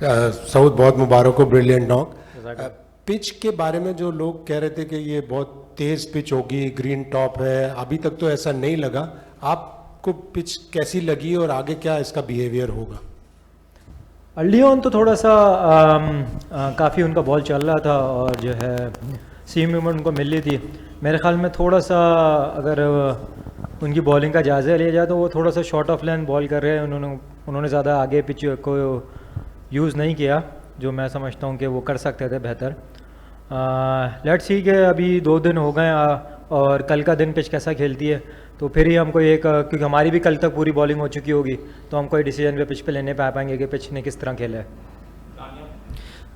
सऊद बहुत मुबारक हो, brilliant knock. Pitch के बारे में जो लोग कह रहे थे कि ये बहुत तेज पिच होगी, ग्रीन टॉप है, अभी तक तो ऐसा नहीं लगा। आपको पिच कैसी लगी और आगे क्या इसका बिहेवियर होगा? अर्ली ऑन तो थोड़ा सा काफ़ी उनका बॉल चल रहा था और जो है सीम मूवमेंट उनको मिल रही थी। मेरे ख्याल में थोड़ा सा अगर उनकी बॉलिंग का जायज़ा लिया जाए तो वो थोड़ा सा शॉर्ट ऑफ लाइन बॉल कर रहे हैं। उन्होंने ज़्यादा आगे पिच को यूज़ नहीं किया, जो मैं समझता हूँ कि वो कर सकते थे बेहतर। लेट्स सी कि अभी 2 दिन हो गए और कल का दिन पिच कैसा खेलती है तो फिर ही हमको एक, क्योंकि हमारी भी कल तक पूरी बॉलिंग हो चुकी होगी तो हम कोई डिसीजन पे पिच पे लेने पा पाएंगे कि पिच ने किस तरह खेला है।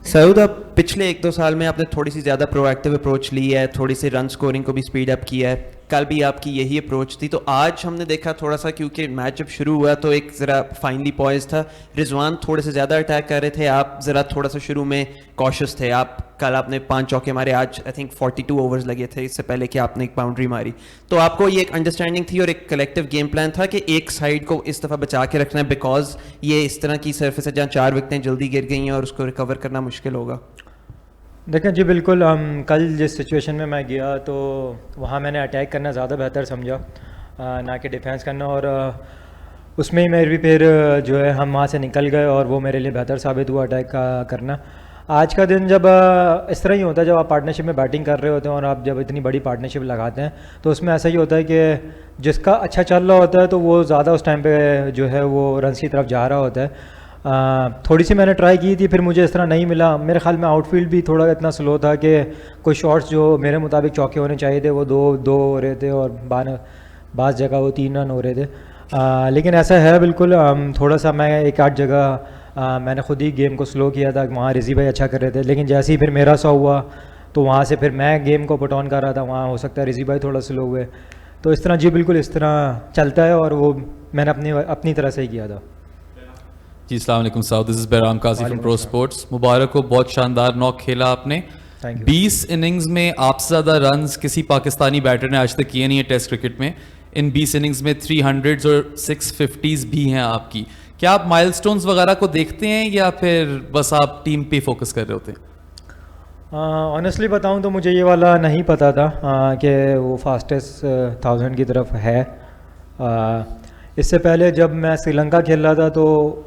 सऊद, अब पिछले 1-2 साल में आपने थोड़ी सी ज़्यादा प्रोएक्टिव अप्रोच ली है, थोड़ी सी रन स्कोरिंग को भी स्पीड अप किया है। कल भी आपकी यही अप्रोच थी, तो आज हमने देखा थोड़ा सा, क्योंकि मैच जब शुरू हुआ तो एक ज़रा फाइनली पॉइज था, रिजवान थोड़े से ज़्यादा अटैक कर रहे थे, आप ज़रा थोड़ा सा शुरू में कॉशियस थे। आप कल आपने 5 चौके मारे, आज आई थिंक 42 ओवर्स लगे थे इससे पहले कि आपने एक बाउंड्री मारी। तो आपको ये एक अंडरस्टैंडिंग थी और एक कलेक्टिव गेम प्लान था कि एक साइड को इस दफ़ा बचा के रखना है, बिकॉज ये इस तरह की सर्फेस है जहाँ 4 विकेटें जल्दी गिर गई हैं और उसको रिकवर करना मुश्किल होगा। देखें जी, बिल्कुल। कल जिस सिचुएशन में मैं गया तो वहाँ मैंने अटैक करना ज़्यादा बेहतर समझा, ना कि डिफेंस करना, और उसमें ही मेरे भी फिर जो है हम वहाँ से निकल गए और वो मेरे लिए बेहतर साबित हुआ अटैक करना। आज का दिन जब इस तरह ही होता है, जब आप पार्टनरशिप में बैटिंग कर रहे होते हैं और आप जब इतनी बड़ी पार्टनरशिप लगाते हैं तो उसमें ऐसा ही होता है कि जिसका अच्छा चल रहा होता है तो वो ज़्यादा उस टाइम पे जो है वो रन्स की तरफ जा रहा होता है। थोड़ी सी मैंने ट्राई की थी, फिर मुझे इस तरह नहीं मिला। मेरे ख्याल में आउटफील्ड भी थोड़ा इतना स्लो था कि कोई शॉट्स जो मेरे मुताबिक चौके होने चाहिए थे वो दो हो रहे थे और बाज़ जगह वो 3 रन हो रहे थे। लेकिन ऐसा है बिल्कुल, थोड़ा सा मैं 1-8 जगह मैंने ख़ुद ही गेम को स्लो किया था, वहाँ रिजी भाई अच्छा कर रहे थे, लेकिन जैसे ही फिर मेरा सा हुआ तो वहाँ से फिर मैं गेम को पुट ऑन कर रहा था, वहाँ हो सकता है रिजी भाई थोड़ा स्लो हुए। तो इस तरह जी बिल्कुल इस तरह चलता है और वो मैंने अपनी तरह से ही किया था। जी, अस्सलाम वालेकुम साहब, this is Bairam Qazi from Pro Sports. मुबारक हो, बहुत शानदार नॉक खेला आपने। 20 इनिंग्स में आपसे ज़्यादा रन्स किसी पाकिस्तानी बैटर ने आज तक किए नहीं है टेस्ट क्रिकेट में। इन 20 इनिंग्स में 300s और 650s भी हैं आपकी। क्या आप माइलस्टोन्स वगैरह को देखते हैं या फिर बस आप टीम पे फोकस कर रहे होते हैं? ऑनेस्टली बताऊं तो मुझे ये वाला नहीं पता था कि वो फास्टेस्ट 1000 की तरफ है। इससे पहले जब मैं श्रीलंका खेल रहा था तो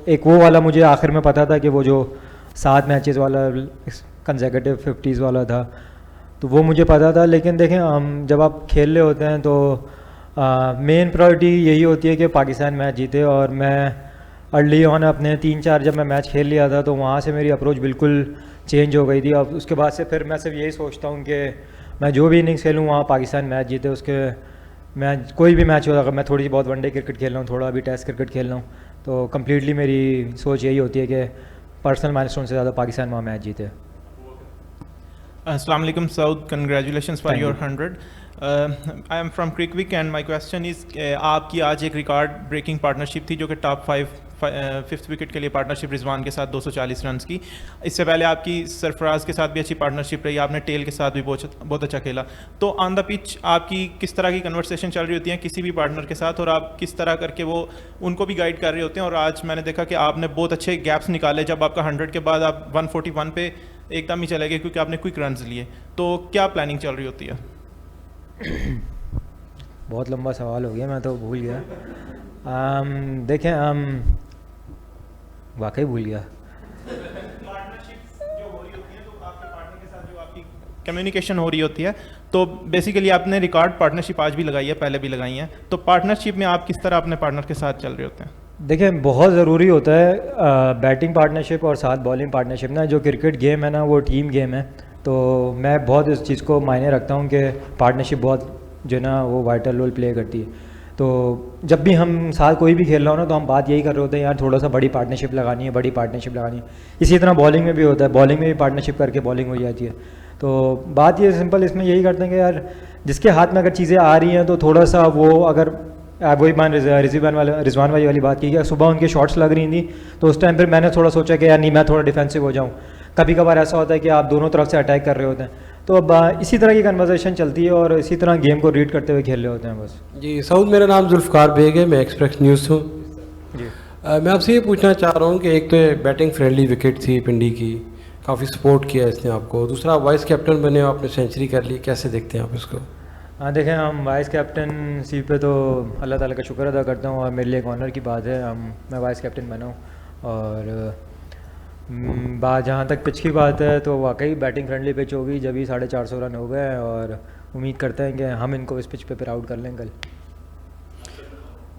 एक वो वाला मुझे आखिर में पता था कि वो जो 7 मैचेस वाला कंसेक्यूटिव 50s वाला था, तो वो मुझे पता था। लेकिन देखें, जब आप खेल रहे होते हैं तो मेन प्रायोरिटी यही होती है कि पाकिस्तान मैच जीते, और मैं अर्ली ऑन अपने 3-4 जब मैं मैच खेल लिया था तो वहाँ से मेरी अप्रोच बिल्कुल चेंज हो गई थी। अब उसके बाद से फिर मैं सिर्फ यही सोचता हूँ कि मैं जो भी इनिंग्स खेलूँ वहाँ पाकिस्तान मैच जीते। उसके मैं कोई भी मैच हो, अगर मैं थोड़ी बहुत वनडे क्रिकेट खेल रहा हूँ, थोड़ा भी टेस्ट क्रिकेट खेल रहा हूँ, तो कम्प्लीटली मेरी सोच यही होती है कि पर्सनल माइलस्टोन से ज़्यादा पाकिस्तान वहाँ मैच जीते। अस्सलाम वालेकुम Saud, congratulations for your 100। I am from Cricwick and my question is, आपकी आज एक रिकॉर्ड ब्रेकिंग पार्टनरशिप थी जो कि टॉप 5th विकेट के लिए पार्टनरशिप रिजवान के साथ 240 रन की। इससे पहले आपकी सरफराज के साथ भी अच्छी पार्टनरशिप रही, आपने टेल के साथ भी बहुत अच्छा खेला। तो ऑन द पिच आपकी किस तरह की कन्वर्सेशन चल रही होती है किसी भी पार्टनर के साथ, और आप किस तरह करके वो उनको भी गाइड कर रहे होते हैं? और आज मैंने देखा कि आपने बहुत अच्छे गैप्स निकाले, जब आपका 100 के बाद आप 141 पे एकदम ही चले गए क्योंकि आपने क्विक रन्स लिए। तो क्या प्लानिंग चल रही होती है? बहुत लंबा सवाल हो गया, मैं तो भूल गया। देखें, वाकई भूल गया। पार्टनरशिप जो हो रही होती है तो आपके पार्टनर के साथ जो आपकी कम्युनिकेशन हो रही होती है, तो बेसिकली आपने रिकॉर्ड पार्टनरशिप आज भी लगाई है, पहले भी लगाई है, तो पार्टनरशिप में आप किस तरह अपने पार्टनर के साथ चल रहे होते हैं? देखें, बहुत ज़रूरी होता है बैटिंग पार्टनरशिप और साथ बॉलिंग पार्टनरशिप ना। जो क्रिकेट गेम है ना वो टीम गेम है, तो मैं बहुत इस चीज़ को मायने रखता हूँ कि पार्टनरशिप बहुत जो है ना वो वाइटल रोल प्ले करती है। तो जब भी हम साथ कोई भी खेल रहा हो ना तो हम बात यही कर रहे होते हैं, यार थोड़ा सा बड़ी पार्टनरशिप लगानी है, बड़ी पार्टनरशिप लगानी है। इसी तरह बॉलिंग में भी होता है, बॉलिंग में भी पार्टनरशिप करके बॉलिंग हो जाती है। तो बात ये सिंपल इसमें यही करते हैं कि यार जिसके हाथ में अगर चीज़ें आ रही हैं तो थोड़ा सा वो, अगर वही मान रिजवान भाई वाली बात की कि सुबह उनके शॉट्स लग रही थी तो उस टाइम फिर मैंने थोड़ा सोचा कि यार नहीं, मैं थोड़ा डिफेंसिव हो जाऊँ। कभी कभार ऐसा होता है कि आप दोनों तरफ से अटैक कर रहे होते हैं, तो अब इसी तरह की कन्वर्सेशन चलती है और इसी तरह गेम को रीड करते हुए खेल रहे होते हैं बस। जी सऊद, मेरा नाम जुल्फ़कार बेग है, मैं एक्सप्रेस न्यूज़ हूँ। मैं आपसे ये पूछना चाह रहा हूँ कि एक तो बैटिंग फ्रेंडली विकेट थी पिंडी की, काफ़ी सपोर्ट किया इसने आपको, दूसरा वाइस कैप्टन बने हो, आपने सेंचुरी कर ली, कैसे देखते हैं आप इसको? हाँ देखें, हम वाइस कैप्टन सी पे तो अल्लाह ताला का शुक्र अदा करता हूँ और मेरे लिए एक ऑनर की बात है मैं वाइस कैप्टन बना हूँ। और बात जहाँ तक पिच की बात है तो वाकई बैटिंग फ्रेंडली पिच होगी जब ही 450 रन हो गए और उम्मीद करते हैं कि हम इनको इस पिच पे आउट कर लें कल।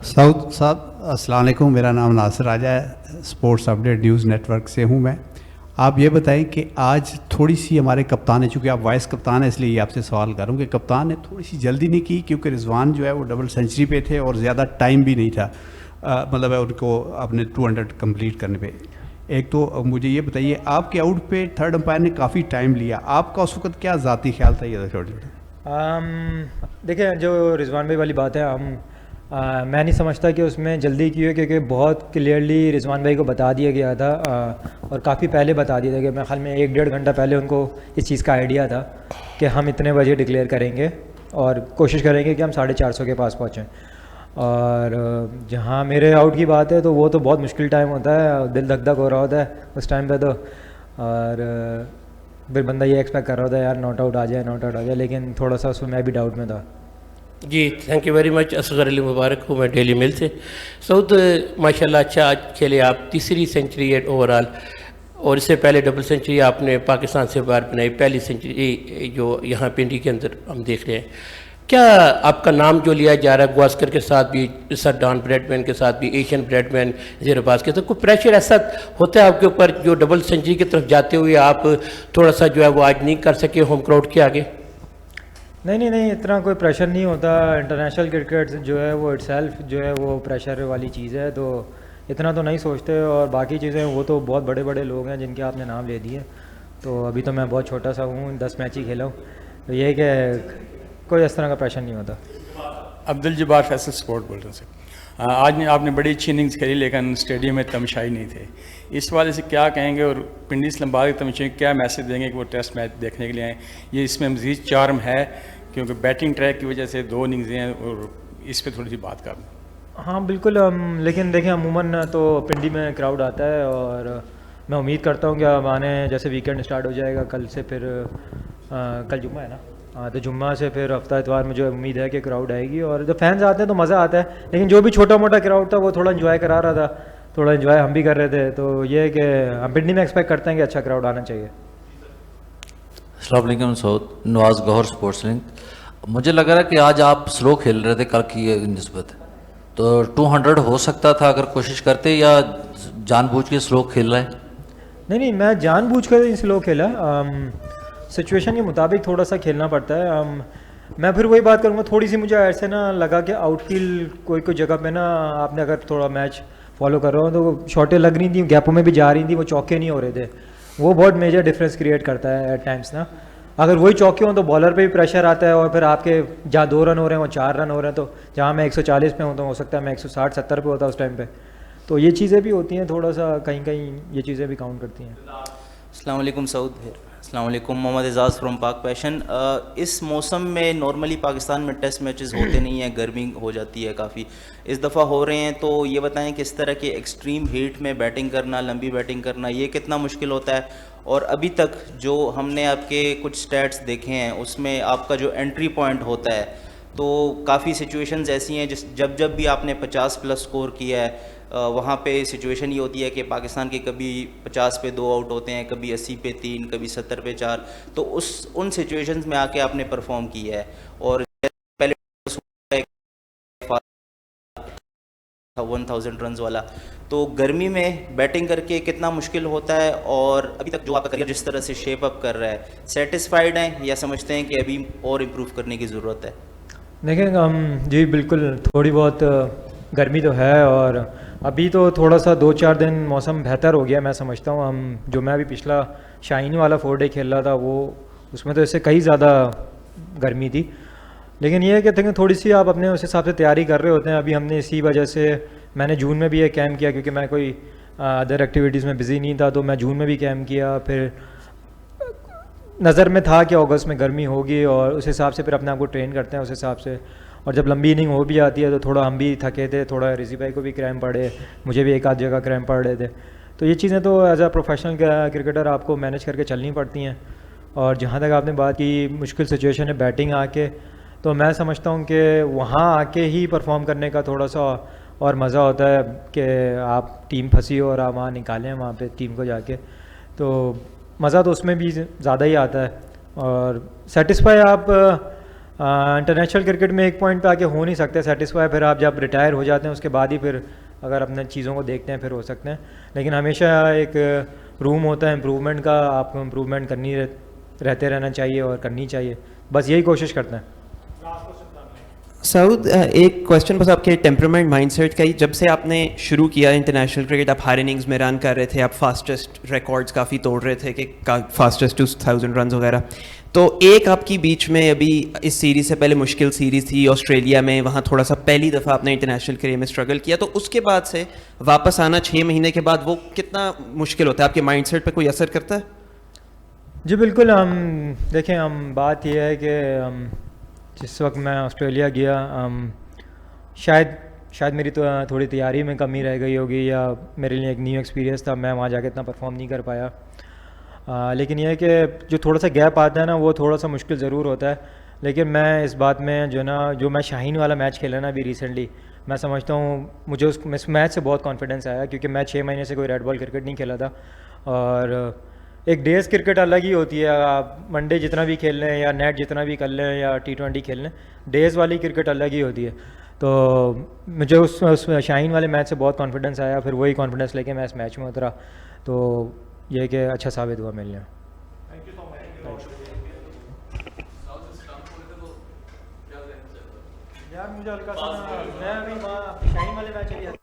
साउद साहब अस्सलाम वालेकुम, मेरा नाम नासिर राजा है, स्पोर्ट्स अपडेट न्यूज़ नेटवर्क से हूँ मैं। आप ये बताएं कि आज थोड़ी सी हमारे कप्तान है, चूँकि आप वाइस कप्तान हैं इसलिए ये आपसे सवाल करूँ कि कप्तान ने थोड़ी सी जल्दी नहीं की, क्योंकि रिजवान जो है वो डबल सेंचुरी पे थे और ज़्यादा टाइम भी नहीं था, मतलब है उनको अपने 200 कंप्लीट करने पे। एक तो मुझे ये बताइए, आपके आउट पे थर्ड अंपायर ने काफ़ी टाइम लिया, आपका उस वक्त क्या ज़ाती ख्याल था? ये देखिए, जो रिजवान भाई वाली बात है, मैं नहीं समझता कि उसमें जल्दी की है, क्योंकि बहुत क्लियरली रिजवान भाई को बता दिया गया था और काफ़ी पहले बता दिया था कि मेरे ख्याल में 1-1.5 घंटा पहले उनको इस चीज़ का आइडिया था कि हम इतने बजे डिक्लेयर करेंगे और कोशिश करेंगे कि हम 450 के पास पहुँचें। और जहाँ मेरे आउट की बात है तो वो तो बहुत मुश्किल टाइम होता है, दिल धक धक हो रहा होता है उस टाइम पे तो, और फिर बंदा ये एक्सपेक्ट कर रहा होता है यार नॉट आउट आ जाए, लेकिन थोड़ा सा उसमें मैं भी डाउट में था। जी thank you very much. Asghar Ali Mubarak हूँ, मैं डेली मिल से। सऊद माशाल्लाह अच्छा आज खेले आप, तीसरी सेंचुरी है ओवरऑल, और इससे पहले डबल सेंचुरी आपने पाकिस्तान से बाहर बनाई, पहली सेंचुरी जो यहाँ पिंडी के अंदर हम देख रहे हैं। क्या आपका नाम जो लिया जा रहा है गवास्कर के साथ भी, सर डॉन ब्रैडमैन के साथ भी, एशियन ब्रैडमैन ज़ेर अब्बास के साथ, कोई प्रेशर ऐसा होता है आपके ऊपर जो डबल सेंचुरी की तरफ जाते हुए आप थोड़ा सा जो है वो आज नहीं कर सके होम क्राउड के आगे? नहीं, इतना कोई प्रेशर नहीं होता। इंटरनेशनल क्रिकेट जो है वो इटसेल्फ जो है वो प्रेशर वाली चीज़ है, तो इतना तो नहीं सोचते। और बाकी चीज़ें वो तो बहुत बड़े बड़े लोग हैं जिनके आपने नाम ले दिए, तो अभी तो मैं बहुत छोटा सा हूँ, 10 मैच ही खेला हूँ, तो ये है कि कोई इस तरह का प्रेशर नहीं होता। अब्दुल जब्बार फैसल स्पोर्ट बोल रहा हूँ सर। आज आपने बड़ी अच्छी इनिंग्स खेली लेकिन स्टेडियम में तमशाई नहीं थे, इस वाले से क्या कहेंगे? और पिंडी इस्लामाबाद के तमशाई क्या मैसेज देंगे कि वो टेस्ट मैच देखने के लिए आए? ये इसमें मज़ीद चार्म है क्योंकि बैटिंग ट्रैक की वजह से 2 इनिंग्स हैं, और इस पर थोड़ी सी बात कर लें। हाँ बिल्कुल, लेकिन देखें अमूमन तो पिंडी में क्राउड आता है और मैं उम्मीद करता हूँ कि अब आने जैसे वीकेंड स्टार्ट हो जाएगा कल से, फिर कल जुम्मा है ना, हाँ तो जुम्मा से फिर हफ्ता इतवार में जो उम्मीद है कि क्राउड आएगी और जब फैंस आते हैं तो मज़ा आता है। लेकिन जो भी छोटा मोटा क्राउड था वो थोड़ा इन्जॉय करा रहा था, थोड़ा इन्जॉय हम भी कर रहे थे, तो ये है कि हम पिंडी में एक्सपेक्ट करते हैं कि अच्छा क्राउड आना चाहिए। अस्सलाम वालेकुम सऊद, नवाज़ गौहर स्पोर्ट्स लिंक। मुझे लग रहा है कि आज आप स्लो खेल रहे थे कल की निस्बत, तो 200 हो सकता था अगर कोशिश करते, या जानबूझ के स्लो खेल रहा है? नहीं, मैं जानबूझ कर स्लो खेला, सिचुएशन के मुताबिक थोड़ा सा खेलना पड़ता है। मैं फिर वही बात करूँगा, थोड़ी सी मुझे ऐसे ना लगा कि आउटफील्ड कोई जगह पे ना, आपने अगर थोड़ा मैच फॉलो कर रहा हो तो शॉटें लग रही थी, गैपों में भी जा रही थी, वो चौके नहीं हो रहे थे, वो बहुत मेजर डिफरेंस क्रिएट करता है एट टाइम्स ना। अगर वही चौके हों तो बॉलर पे भी प्रेशर आता है, और फिर आपके जहाँ 2 रन हो रहे हैं वो 4 रन हो रहे हैं, तो जहाँ मैं 140 पे हूँ तो हो सकता है मैं 160-70 पे होता उस टाइम पे, तो ये चीज़ें भी होती हैं, थोड़ा सा कहीं ये चीज़ें भी काउंट करती हैं। अस्सलाम वालेकुम सऊद, अस्सलाम वालेकुम, मोहम्मद एजाज़ फ्रॉम पाक पैशन। इस मौसम में नॉर्मली पाकिस्तान में टेस्ट मैचेस होते नहीं हैं, गर्मी हो जाती है काफ़ी, इस दफ़ा हो रहे हैं, तो ये बताएं किस तरह के एक्सट्रीम हीट में बैटिंग करना, लंबी बैटिंग करना, ये कितना मुश्किल होता है? और अभी तक जो हमने आपके कुछ स्टैट्स देखे हैं उसमें आपका जो एंट्री पॉइंट होता है, तो काफ़ी सिचुएशंस ऐसी हैं जब भी आपने 50+ स्कोर किया है, वहाँ पे सिचुएशन ये होती है कि पाकिस्तान के कभी 50 पे 2 आउट होते हैं, कभी 80 पे 3, कभी 70 पे 4, तो उन सिचुएशंस में आके आपने परफॉर्म किया है। और पहले 1000 रन वाला, तो गर्मी में बैटिंग करके कितना मुश्किल होता है? और अभी तक जो आपका करियर जिस तरह से शेप अप कर रहा है, सेटिस्फाइड हैं या समझते हैं कि अभी और इम्प्रूव करने की ज़रूरत है? देखें जी बिल्कुल, थोड़ी बहुत गर्मी तो है, और अभी तो थोड़ा सा 2-4 दिन मौसम बेहतर हो गया मैं समझता हूँ। मैं भी पिछला शाइनी वाला 4 डे खेल रहा था, वो उसमें तो इससे कहीं ज़्यादा गर्मी थी, लेकिन ये है कि देखें थोड़ी सी आप अपने उस हिसाब से तैयारी कर रहे होते हैं। अभी हमने इसी वजह से, मैंने जून में भी एक कैम्प किया क्योंकि मैं कोई अदर एक्टिविटीज़ में बिज़ी नहीं था, तो मैं जून में भी कैम्प किया, फिर नज़र में था कि अगस्त में गर्मी होगी और उस हिसाब से फिर अपने आप को ट्रेन करते हैं उस हिसाब से। और जब लंबी इनिंग हो भी आती है तो थोड़ा हम भी थके थे, थोड़ा रिजी भाई को भी क्रैम्प पड़े, मुझे भी एक आध जगह क्रैम्प पड़ रहे थे। तो ये चीज़ें तो एज अ प्रोफेशनल क्रिकेटर आपको मैनेज करके चलनी पड़ती हैं। और जहाँ तक आपने बात की मुश्किल सिचुएशन है बैटिंग आके, तो मैं समझता हूँ कि वहाँ आके ही परफॉर्म करने का थोड़ा सा और मज़ा होता है कि आप टीम फंसी हो और आप वहाँ निकालें वहाँ पे टीम को जाके, तो मज़ा तो उसमें भी ज़्यादा ही आता है। और सेटिस्फाई आप इंटरनेशनल क्रिकेट में एक पॉइंट पे आके हो नहीं सकते सेटिस्फाई, फिर आप जब रिटायर हो जाते हैं उसके बाद ही फिर अगर अपने चीज़ों को देखते हैं फिर हो सकते हैं। लेकिन हमेशा एक रूम होता है इम्प्रूवमेंट का, आपको इम्प्रूवमेंट करनी रहते रहना चाहिए और करनी चाहिए, बस यही कोशिश करते हैं। सऊद, एक क्वेश्चन बस आपके टेम्परामेंट माइंडसेट का ही। जब से आपने शुरू किया इंटरनेशनल क्रिकेट, आप हर इनिंग्स में रन कर रहे थे, आप फास्टेस्ट रिकॉर्ड्स काफ़ी तोड़ रहे थे कि फास्टेस्ट 2000 रन वगैरह, तो एक आपकी बीच में अभी इस सीरीज़ से पहले मुश्किल सीरीज़ थी ऑस्ट्रेलिया में, वहाँ थोड़ा सा पहली दफ़ा आपने इंटरनेशनल करियर में स्ट्रगल किया, तो उसके बाद से वापस आना 6 महीने के बाद वो कितना मुश्किल होता है, आपके माइंडसेट पे कोई असर करता है? जी बिल्कुल। हम देखें, हम बात यह है कि जिस वक्त मैं ऑस्ट्रेलिया गया शायद मेरी तो थोड़ी तैयारी में कमी रह गई होगी या मेरे लिए एक न्यू एक्सपीरियंस था, मैं वहाँ जाके इतना परफॉर्म नहीं कर पाया। लेकिन यह है कि जो थोड़ा सा गैप आता है ना वो थोड़ा सा मुश्किल ज़रूर होता है। लेकिन मैं इस बात में जो मैं शाहीन वाला मैच खेला ना अभी रिसेंटली, मैं समझता हूँ मुझे उस मैच से बहुत कॉन्फिडेंस आया, क्योंकि मैं 6 महीने से कोई रेड बॉल क्रिकेट नहीं खेला था। और एक डेज़ क्रिकेट अलग ही होती है, आप वनडे जितना भी खेल लें या नेट जितना भी कर लें या T20 खेल लें, डेज़ वाली क्रिकेट अलग ही होती है। तो मुझे उस शाहीन वाले मैच से बहुत कॉन्फिडेंस आया, फिर वही कॉन्फिडेंस लेके मैं इस मैच में उतरा, तो ये कि अच्छा साबित हुआ मेरे लिए। यार मुझे हल्का सा मैं अभी शाहीन वाले मैच